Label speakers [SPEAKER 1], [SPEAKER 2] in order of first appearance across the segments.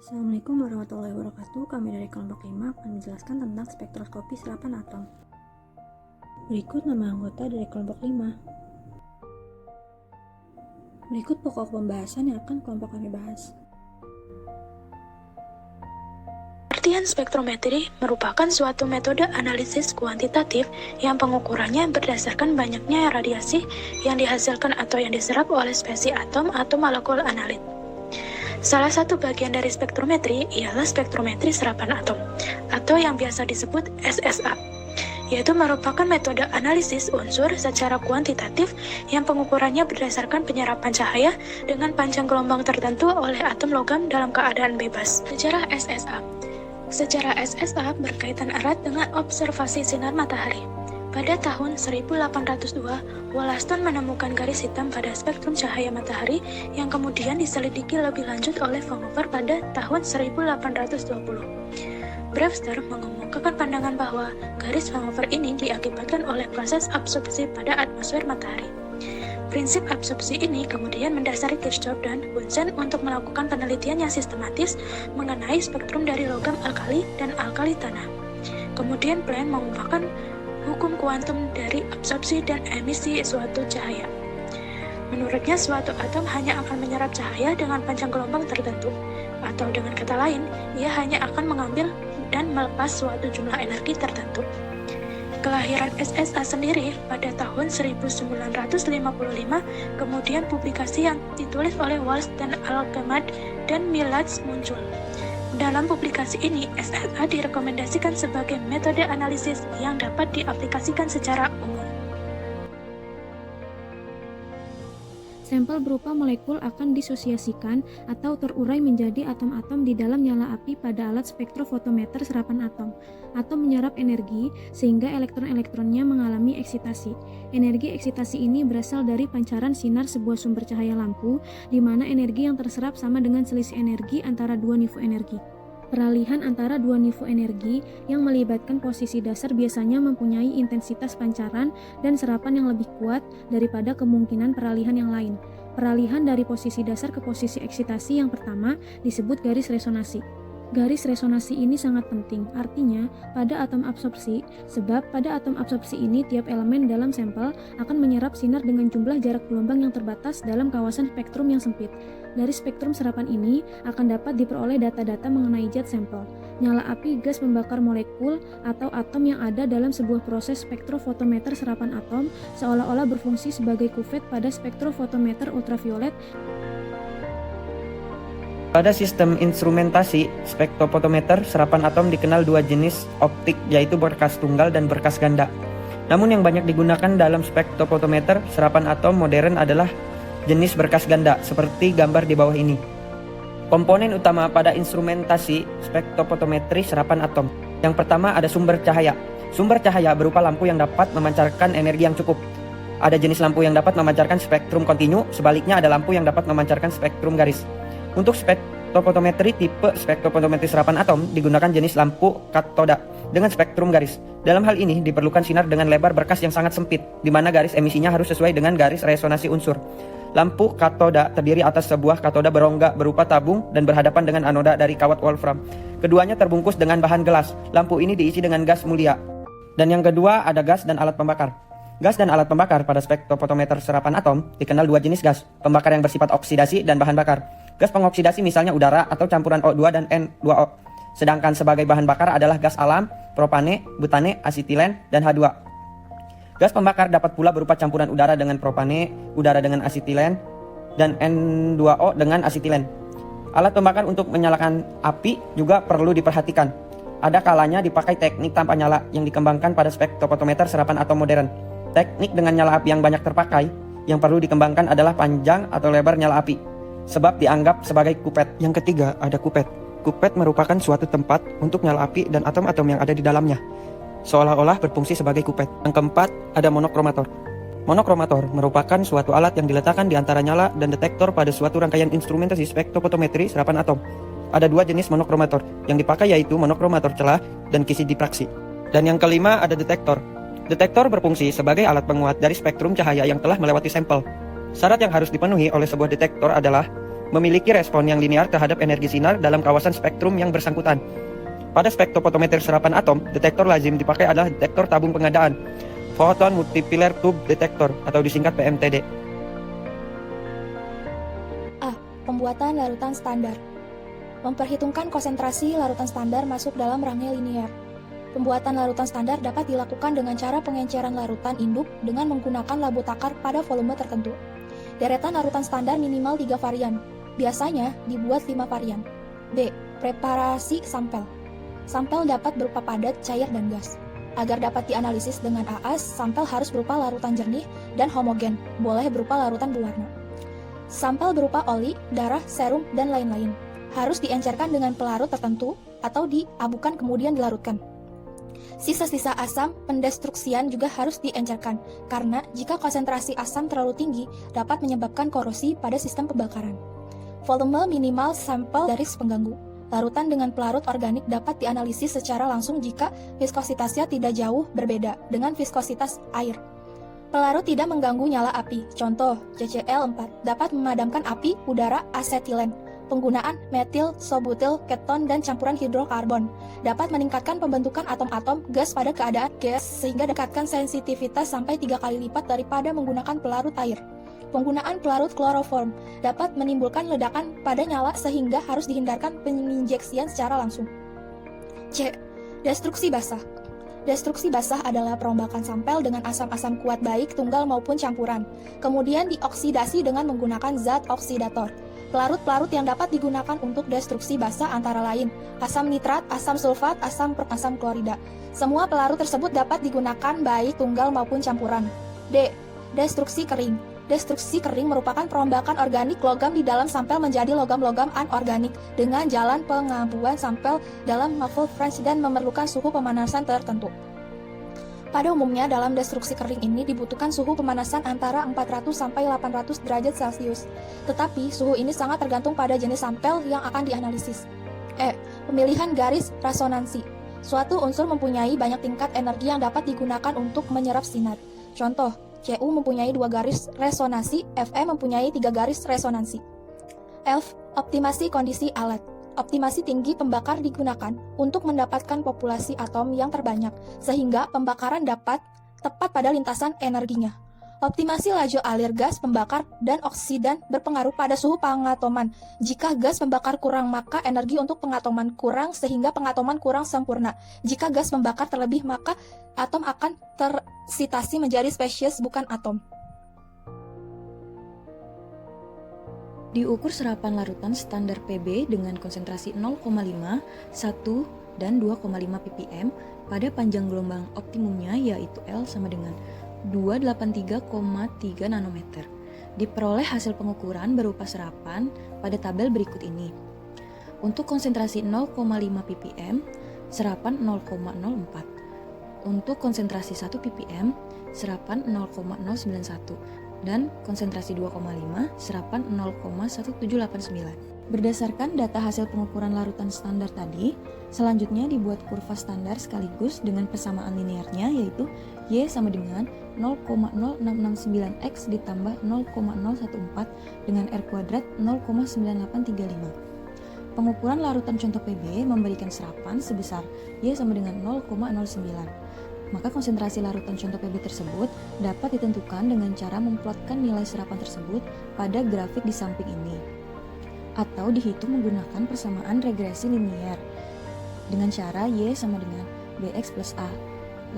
[SPEAKER 1] Assalamualaikum warahmatullahi wabarakatuh. Kami dari kelompok 5 akan menjelaskan tentang spektroskopi serapan atom. Berikut nama anggota dari kelompok 5. Berikut pokok pembahasan yang akan kelompok kami bahas.
[SPEAKER 2] Pengertian spektrometri merupakan suatu metode analisis kuantitatif yang pengukurannya berdasarkan banyaknya radiasi yang dihasilkan atau yang diserap oleh spesies atom atau molekul analit. Salah satu bagian dari spektrometri ialah spektrometri serapan atom, atau yang biasa disebut SSA, yaitu merupakan metode analisis unsur secara kuantitatif yang pengukurannya berdasarkan penyerapan cahaya dengan panjang gelombang tertentu oleh atom logam dalam keadaan bebas. Sejarah SSA berkaitan erat dengan observasi sinar matahari. Pada tahun 1802, Wollaston menemukan garis hitam pada spektrum cahaya matahari yang kemudian diselidiki lebih lanjut oleh Vancouver pada tahun 1820. Brewster mengemukakan pandangan bahwa garis Vancouver ini diakibatkan oleh proses absorpsi pada atmosfer matahari. Prinsip absorpsi ini kemudian mendasari Kirchhoff dan Bunsen untuk melakukan penelitian yang sistematis mengenai spektrum dari logam alkali dan alkali tanah. Kemudian Planck mengungkapkan hukum kuantum dari absorpsi dan emisi suatu cahaya. Menurutnya, suatu atom hanya akan menyerap cahaya dengan panjang gelombang tertentu, atau dengan kata lain, ia hanya akan mengambil dan melepas suatu jumlah energi tertentu. Kelahiran SSA sendiri pada tahun 1955, kemudian publikasi yang ditulis oleh Walsh dan Alkemad dan Millatz muncul. Dalam publikasi ini, SSA direkomendasikan sebagai metode analisis yang dapat diaplikasikan secara umum.
[SPEAKER 1] Sampel berupa molekul akan disosiasikan atau terurai menjadi atom-atom di dalam nyala api pada alat spektrofotometer serapan atom, atau menyerap energi sehingga elektron-elektronnya mengalami eksitasi. Energi eksitasi ini berasal dari pancaran sinar sebuah sumber cahaya lampu, di mana energi yang terserap sama dengan selisih energi antara dua nivou energi. Peralihan antara dua nivou energi yang melibatkan posisi dasar biasanya mempunyai intensitas pancaran dan serapan yang lebih kuat daripada kemungkinan peralihan yang lain. Peralihan dari posisi dasar ke posisi eksitasi yang pertama disebut garis resonansi. Garis resonansi ini sangat penting, artinya pada atom absorpsi, sebab pada atom absorpsi ini tiap elemen dalam sampel akan menyerap sinar dengan jumlah jarak gelombang yang terbatas dalam kawasan spektrum yang sempit. Dari spektrum serapan ini akan dapat diperoleh data-data mengenai zat sampel. Nyala api gas membakar molekul atau atom yang ada dalam sebuah proses spektrofotometer serapan atom seolah-olah berfungsi sebagai kuvet pada spektrofotometer ultraviolet.
[SPEAKER 3] Pada sistem instrumentasi spektrofotometer, serapan atom dikenal dua jenis optik, yaitu berkas tunggal dan berkas ganda. Namun yang banyak digunakan dalam spektrofotometer serapan atom modern adalah jenis berkas ganda, seperti gambar di bawah ini. Komponen utama pada instrumentasi spektrofotometri serapan atom. Yang pertama ada sumber cahaya. Sumber cahaya berupa lampu yang dapat memancarkan energi yang cukup. Ada jenis lampu yang dapat memancarkan spektrum kontinu, sebaliknya ada lampu yang dapat memancarkan spektrum garis. Untuk spektrofotometri tipe spektrofotometri serapan atom digunakan jenis lampu katoda dengan spektrum garis. Dalam hal ini diperlukan sinar dengan lebar berkas yang sangat sempit, di mana garis emisinya harus sesuai dengan garis resonansi unsur. Lampu katoda terdiri atas sebuah katoda berongga berupa tabung dan berhadapan dengan anoda dari kawat wolfram. Keduanya terbungkus dengan bahan gelas. Lampu ini diisi dengan gas mulia. Dan yang kedua ada gas dan alat pembakar. Gas dan alat pembakar pada spektrofotometer serapan atom dikenal dua jenis gas, pembakar yang bersifat oksidasi dan bahan bakar. Gas pengoksidasi misalnya udara atau campuran O2 dan N2O. Sedangkan sebagai bahan bakar adalah gas alam, propane, butane, asetilen, dan H2. Gas pembakar dapat pula berupa campuran udara dengan propane, udara dengan asetilen, dan N2O dengan asetilen. Alat pembakar untuk menyalakan api juga perlu diperhatikan. Ada kalanya dipakai teknik tanpa nyala yang dikembangkan pada spektrofotometer serapan atom modern. Teknik dengan nyala api yang banyak terpakai, yang perlu dikembangkan adalah panjang atau lebar nyala api, sebab dianggap sebagai kupet. Yang ketiga ada kupet. Kupet merupakan suatu tempat untuk nyala api dan atom-atom yang ada di dalamnya, seolah-olah berfungsi sebagai kupet. Yang keempat ada monokromator. Monokromator merupakan suatu alat yang diletakkan di antara nyala dan detektor pada suatu rangkaian instrumentasi spektrofotometri serapan atom. Ada dua jenis monokromator yang dipakai, yaitu monokromator celah dan kisi dipraksi. Dan yang kelima ada detektor. Detektor berfungsi sebagai alat penguat dari spektrum cahaya yang telah melewati sampel. Syarat yang harus dipenuhi oleh sebuah detektor adalah memiliki respon yang linear terhadap energi sinar dalam kawasan spektrum yang bersangkutan. Pada spektrofotometer serapan atom, detektor lazim dipakai adalah detektor tabung pengadaan, Photon Multiplier Tube Detector atau disingkat PMTD.
[SPEAKER 4] A. Pembuatan larutan standar. Memperhitungkan konsentrasi larutan standar masuk dalam range linear. Pembuatan larutan standar dapat dilakukan dengan cara pengenceran larutan induk dengan menggunakan labu takar pada volume tertentu. Deretan larutan standar minimal 3 varian. Biasanya dibuat 5 varian. B. Preparasi sampel. Sampel dapat berupa padat, cair, dan gas. Agar dapat dianalisis dengan AAS, sampel harus berupa larutan jernih dan homogen, boleh berupa larutan berwarna. Sampel berupa oli, darah, serum, dan lain-lain. Harus diencerkan dengan pelarut tertentu atau diabukan kemudian dilarutkan. Sisa-sisa asam pendestruksian juga harus diencerkan, karena jika konsentrasi asam terlalu tinggi, dapat menyebabkan korosi pada sistem pembakaran. Volume minimal sampel garis pengganggu. Larutan dengan pelarut organik dapat dianalisis secara langsung jika viskositasnya tidak jauh berbeda dengan viskositas air. Pelarut tidak mengganggu nyala api. Contoh, CCl4 dapat memadamkan api udara asetilen. Penggunaan metil, sobutil, keton, dan campuran hidrokarbon dapat meningkatkan pembentukan atom-atom gas pada keadaan gas sehingga meningkatkan sensitivitas sampai 3 kali lipat daripada menggunakan pelarut air. Penggunaan pelarut kloroform dapat menimbulkan ledakan pada nyala sehingga harus dihindarkan penginjeksian secara langsung. C. Destruksi basah. Destruksi basah adalah perombakan sampel dengan asam-asam kuat baik tunggal maupun campuran, kemudian dioksidasi dengan menggunakan zat oksidator. Pelarut-pelarut yang dapat digunakan untuk destruksi basah antara lain asam nitrat, asam sulfat, asam klorida. Semua pelarut tersebut dapat digunakan baik tunggal maupun campuran. D. Destruksi kering. Destruksi kering merupakan perombakan organik logam di dalam sampel menjadi logam-logam anorganik dengan jalan pengambuan sampel dalam muffle French dan memerlukan suhu pemanasan tertentu. Pada umumnya, dalam destruksi kering ini dibutuhkan suhu pemanasan antara 400 sampai 800 derajat Celcius. Tetapi, suhu ini sangat tergantung pada jenis sampel yang akan dianalisis. E. Pemilihan garis resonansi. Suatu unsur mempunyai banyak tingkat energi yang dapat digunakan untuk menyerap sinar. Contoh, Cu mempunyai 2 garis resonansi, Fe mempunyai 3 garis resonansi. F. Optimasi kondisi alat. Optimasi tinggi pembakar digunakan untuk mendapatkan populasi atom yang terbanyak, sehingga pembakaran dapat tepat pada lintasan energinya. Optimasi laju alir gas pembakar dan oksidan berpengaruh pada suhu pengatoman. Jika gas pembakar kurang, maka energi untuk pengatoman kurang sehingga pengatoman kurang sempurna. Jika gas membakar terlebih, maka atom akan tersitasi menjadi spesies bukan atom.
[SPEAKER 5] Diukur serapan larutan standar PB dengan konsentrasi 0,5, 1, dan 2,5 ppm pada panjang gelombang optimumnya yaitu L sama dengan 283,3 nanometer. Diperoleh hasil pengukuran berupa serapan pada tabel berikut ini. Untuk konsentrasi 0,5 ppm, serapan 0,04. Untuk konsentrasi 1 ppm, serapan 0,091. Dan konsentrasi 2,5, serapan 0,1789. Berdasarkan data hasil pengukuran larutan standar tadi, selanjutnya dibuat kurva standar sekaligus dengan persamaan linearnya yaitu Y sama dengan 0,0669X ditambah 0,014 dengan R kuadrat 0,9835. Pengukuran larutan contoh PB memberikan serapan sebesar Y sama dengan 0,09. Maka konsentrasi larutan contoh PB tersebut dapat ditentukan dengan cara memplotkan nilai serapan tersebut pada grafik di samping ini. Atau dihitung menggunakan persamaan regresi linear dengan cara Y sama dengan Bx plus A.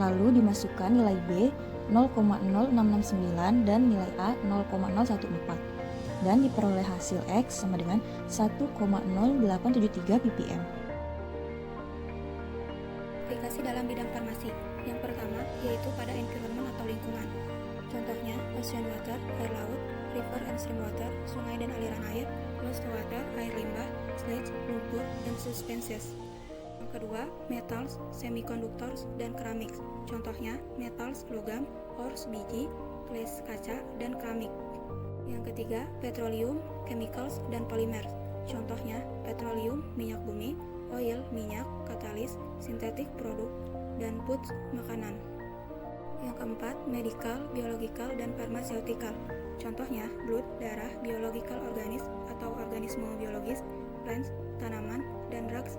[SPEAKER 5] Lalu dimasukkan nilai B 0,0669 dan nilai A 0,014. Dan diperoleh hasil X sama dengan 1,0873 ppm.
[SPEAKER 6] Aplikasi dalam bidang farmasi. Yang pertama yaitu pada environment atau lingkungan. Contohnya ocean water, air laut, river and stream water, sungai dan aliran air, wastewater, air limbah, sludge, lumpur, dan suspensions. Yang kedua, metals, semiconductors, dan ceramics. Contohnya metals, logam, ores, biji, glass, kaca, dan keramik. Yang ketiga, petroleum, chemicals, dan polymers. Contohnya petroleum, minyak bumi, oil, minyak, katalis, sintetik produk, dan foods, makanan. Yang keempat, medical, biological, dan pharmaceutical. Contohnya, blood, darah, biological organism atau organisme biologis, plants, tanaman, dan drugs